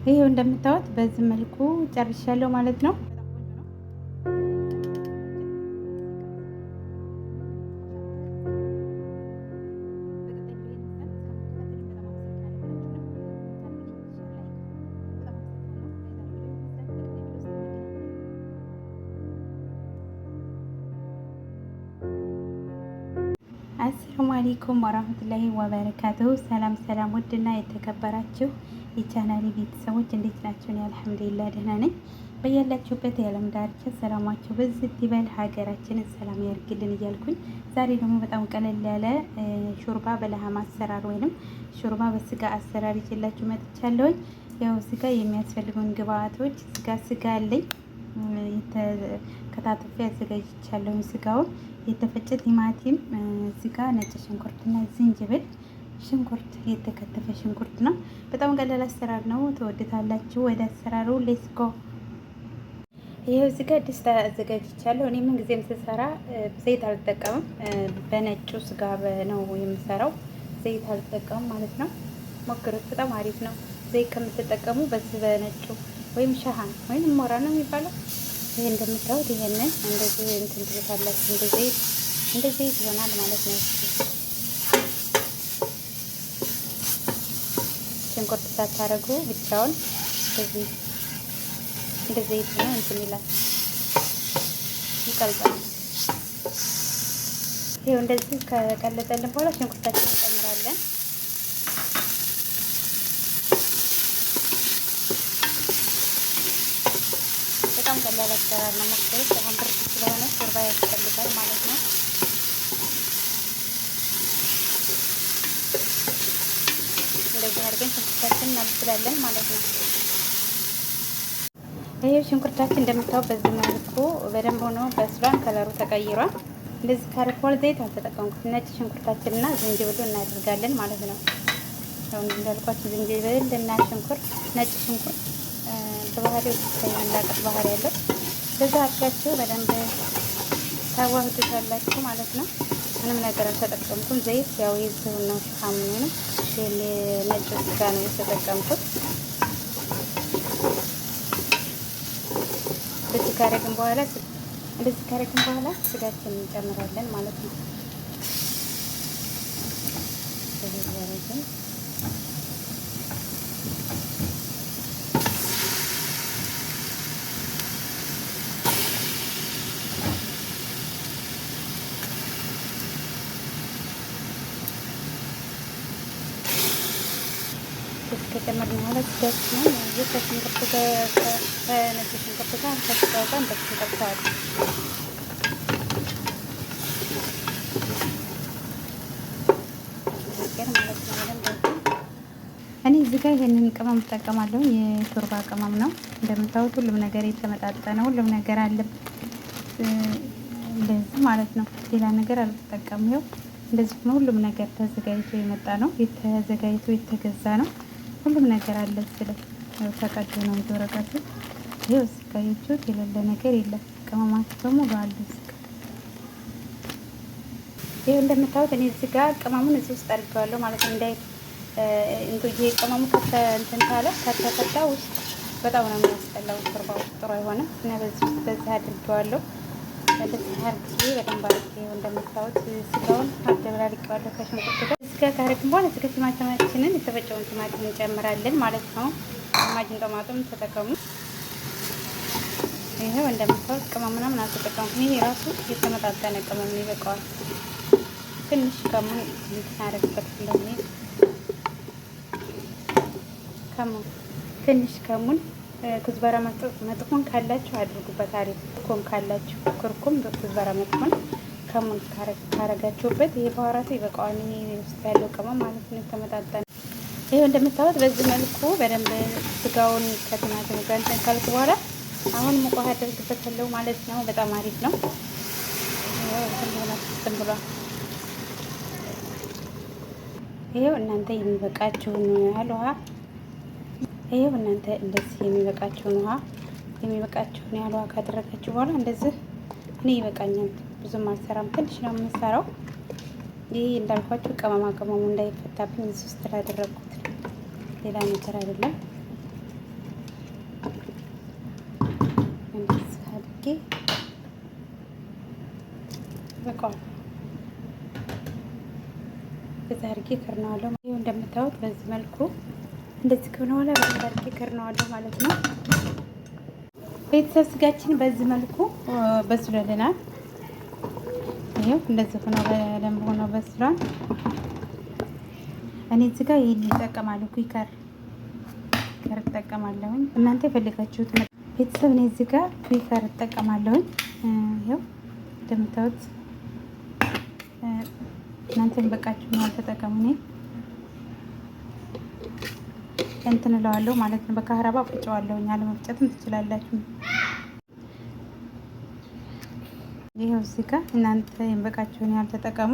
ይሄው እንደምታዩት በዚህ መልኩ ጨርሻለሁ ማለት ነው። አሰላሙ አለይኩም ወራህመቱላሂ ወበረካቱሁ። ሰላም ሰላም፣ ውድና የተከበራችሁ የቻናሌ ቤተሰቦች እንዴት ናችሁ? እኔ አልሐምዱሊላህ ደህና ነኝ። በያላችሁበት የዓለም ዳርቻ ሰላማችሁ በዝት ይበል፣ ሀገራችንን ሰላም ያርግልን እያልኩኝ ዛሬ ደግሞ በጣም ቀለል ያለ ሾርባ በለሃም አሰራር ወይንም ሾርባ በስጋ አሰራር ይዤላችሁ መጥቻለሁኝ። ያው ስጋ የሚያስፈልጉን ግብአቶች ስጋ አለኝ ከታተፊ አዘጋጅቻለሁ። ስጋውን የተፈጨ ቲማቲም፣ ስጋ፣ ነጭ ሽንኩርትና ዝንጅብል፣ ሽንኩርት የተከተፈ ሽንኩርት ነው። በጣም ቀላል አሰራር ነው፣ ትወዱታላችሁ። ወደ አሰራሩ ሌትስ ጎ። ይሄው ስጋ ድስት አዘጋጅቻለሁ። እኔ ምን ጊዜም ስሰራ ዘይት አልጠቀምም፣ በነጩ ስጋ ነው የምሰራው። ዘይት አልጠቀምም ማለት ነው። ሞክሩት፣ በጣም አሪፍ ነው። ዘይት ከምትጠቀሙ በዚህ በነጩ ወይም ሻሃን ወይም ሞራ ነው የሚባለው። ይሄ እንደምታዩት ይሄንን እንደዚህ እንትን ትሉታላችሁ። እንደዚህ ይሆናል ማለት ነው። ሽንኩርት ሳታረጉ ብቻውን እንደዚህ ነው እንትን ይላል፣ ይቀልጣል። ይሄው እንደዚህ ከቀለጠልን በኋላ ሽንኩርታችንን እንጨምራለን። በጣም ቀላል አሰራር ነው። ሞክሩት። አሁን ብርድ ስለሆነ ሾርባ ያስፈልጋል ማለት ነው። እንደዚህ አድርገን ሽንኩርታችንን እናበስላለን ማለት ነው። ይሄ ሽንኩርታችን እንደምታዩት በዚህ መልኩ በደንብ ሆኖ በስሏን፣ ከለሩ ተቀይሯል። እንደዚህ ካረፈው ዘይት አልተጠቀምኩት። ነጭ ሽንኩርታችንና ዝንጅብሉ እናደርጋለን ማለት ነው። አሁን እንዳልኳችሁ ዝንጅብል እና ሽንኩርት፣ ነጭ ሽንኩርት በባህሪው የሚላቀቅ ባህሪ ያለው በዛ አድርጋችሁ በደንብ ታዋህዱታላችሁ ማለት ነው። ምንም ነገር አልተጠቀምኩም። ዘይት ያው የዚሁን ነው፣ ሻሙንም ነጭ ስጋ ነው የተጠቀምኩት። እንደዚህ ካረግን በኋላ ስጋችንን እንጨምራለን ማለት ነው። ከጨመርን በኋላ ስጋችንን ከሽንኩርቱ ከነጭ ሽንኩርቱ ጋር ከስጋው ጋር እንደዚህ እንጠብሰዋለን። እኔ እዚህ ጋር ይሄንን ቅመም እጠቀማለሁ። የሾርባ ቅመም ነው እንደምታዩት። ሁሉም ነገር የተመጣጠነ ሁሉም ነገር አለ እንደዚህ ማለት ነው። ሌላ ነገር አልተጠቀምም። ይኸው እንደዚህ ነው። ሁሉም ነገር ተዘጋጅቶ የመጣ ነው፣ ተዘጋጅቶ የተገዛ ነው። ሁሉም ነገር አለ። ተቀዶ ነው ወረቀቱ። ይሄው ስጋዮቹ የሌለ ነገር የለም። ቅመማችሁ በሙሉ አለ። ይሄው እንደምታዩት እኔ እዚህ ጋር ቅመሙን እዚህ ውስጥ አድርጌዋለሁ ማለት ነው። ይሄ ቅመሙ እንትን ካለ ከተፈታ ውስጥ በጣም ነው የሚያስጠላው። ሾርባው ጥሩ አይሆንም እና በዚህ አድርጌዋለሁ። በዚህ አድርጌ በደንብ አድርጌ እንደምታዩት ስጋውን አደብላልቄዋለሁ ከሽንኩርቱ ጋር። ስጋ ካረግን በኋላ ስጋ ቲማቲማችንን የተፈጨውን ቲማቲም እንጨምራለን ማለት ነው። ማጅን ጦማቱም ተጠቀሙ። ይሄው እንደምታዩት ቅመም ምናምን አልተጠቀምኩም። ይሄ ራሱ የተመጣጠነ ቅመም ይበቃዋል። ትንሽ ከሙን እናደርግበት እንደዚህ ትንሽ ከሙን ኩዝበራ መጥፎን ካላችሁ አድርጉበት። አሪፍ ኩርኩም ካላችሁ ኩርኩም፣ ኩዝበራ መጥፎን ከሙን ካረጋችሁበት ይሄ በኋራቱ ይበቃዋል። ይሄ ውስጥ ያለው ቅመም ማለት ነው የተመጣጠነ። ይሄው እንደምታዩት በዚህ መልኩ በደንብ ስጋውን ከቲማቲሙ ጋር እንትን ካልኩ በኋላ አሁን ሙቅ ውሃ አደርግበታለሁ ማለት ነው። በጣም አሪፍ ነው። ይሄው እናንተ የሚበቃችሁን ያህል ውሃ ይሄው እናንተ እንደዚህ የሚበቃችሁን ያህል ውሃ ካደረጋችሁ በኋላ እንደዚህ እኔ ይበቃኛል። ብዙም አልሰራም፣ ትንሽ ነው የምንሰራው። ይህ እንዳልኳችሁ ቅመሙ እንዳይፈታብኝ እዚህ ውስጥ ላደረግኩት ሌላ ነገር አይደለም። ያውቀዋል። በዛ አድርጌ ከርነዋለሁ። ይኸው እንደምታዩት በዚህ መልኩ እንደዚህ ከሆነ በኋላ በዛ አድርጌ ከርነዋለሁ ማለት ነው። ቤተሰብ ስጋችን በዚህ መልኩ በስሎልናል። ይኸው እንደዚህ ሆኖ በደንብ ሆኖ በስሏል። እኔ እዚህ ጋር ይሄን እጠቀማለሁ፣ ኩከር እጠቀማለሁኝ። እናንተ የፈለጋችሁት ቤተሰብ እኔ እዚህ ጋር ኩከር እጠቀማለሁኝ። ይኸው እንደምታዩት እናንተም በቃችሁ ነው ተጠቀሙ። እኔ እንትን እለዋለሁ ማለት ነው። በካህራባ ፍጨዋለሁ። ያለ መፍጨትም ትችላላችሁ። ይሄው እዚህ ጋር እናንተ የበቃችሁን ያህል ተጠቀሙ።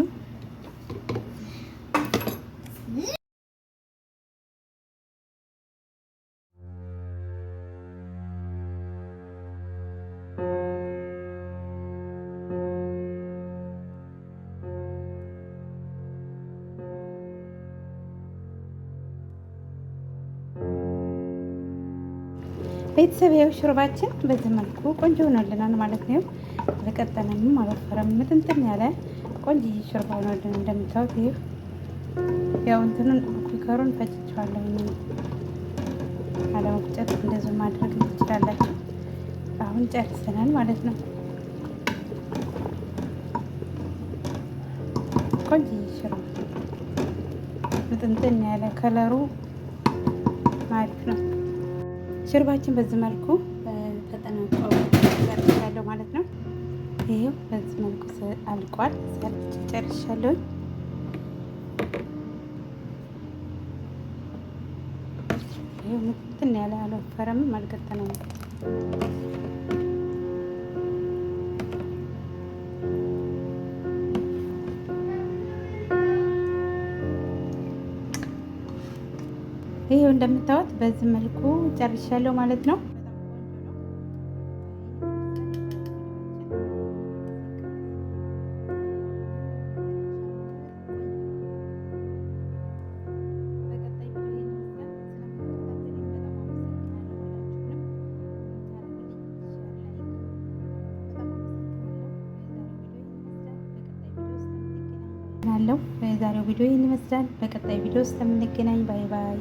ቤተሰብ ይኸው ሽሮባችን በዚህ መልኩ ቆንጆ ሆኖልናል ማለት ነው። አልቀጠንም፣ አልወፈረም፣ ምጥንጥን ያለ ቆንጆ ሽሮባ ሆኖልን እንደምታዩት። ይኸው ያው እንትኑን ኩከሩን ፈጭቼዋለሁ። አለመፍጨት እንደዚህ ማድረግ ትችላላችሁ። አሁን ጨርሰናል ማለት ነው። ቆንጆ ሽሮ ምጥንጥን ያለ ከለሩ አሪፍ ነው። ሽርባችን በዚህ መልኩ ተጠናቆ ጨርሻለሁ ማለት ነው። ይሄው በዚህ መልኩ አልቋል። ሰርቼ ጨርሻለሁ። ይሄው እንትን ያለ አልወፈረም፣ አልቀጠነም። ይሄው እንደምታዩት በዚህ መልኩ ጨርሻለሁ ማለት ነው። የዛሬው ቪዲዮ ይህን ይመስላል። በቀጣይ ቪዲዮ ውስጥ የምንገናኝ። ባይ ባይ።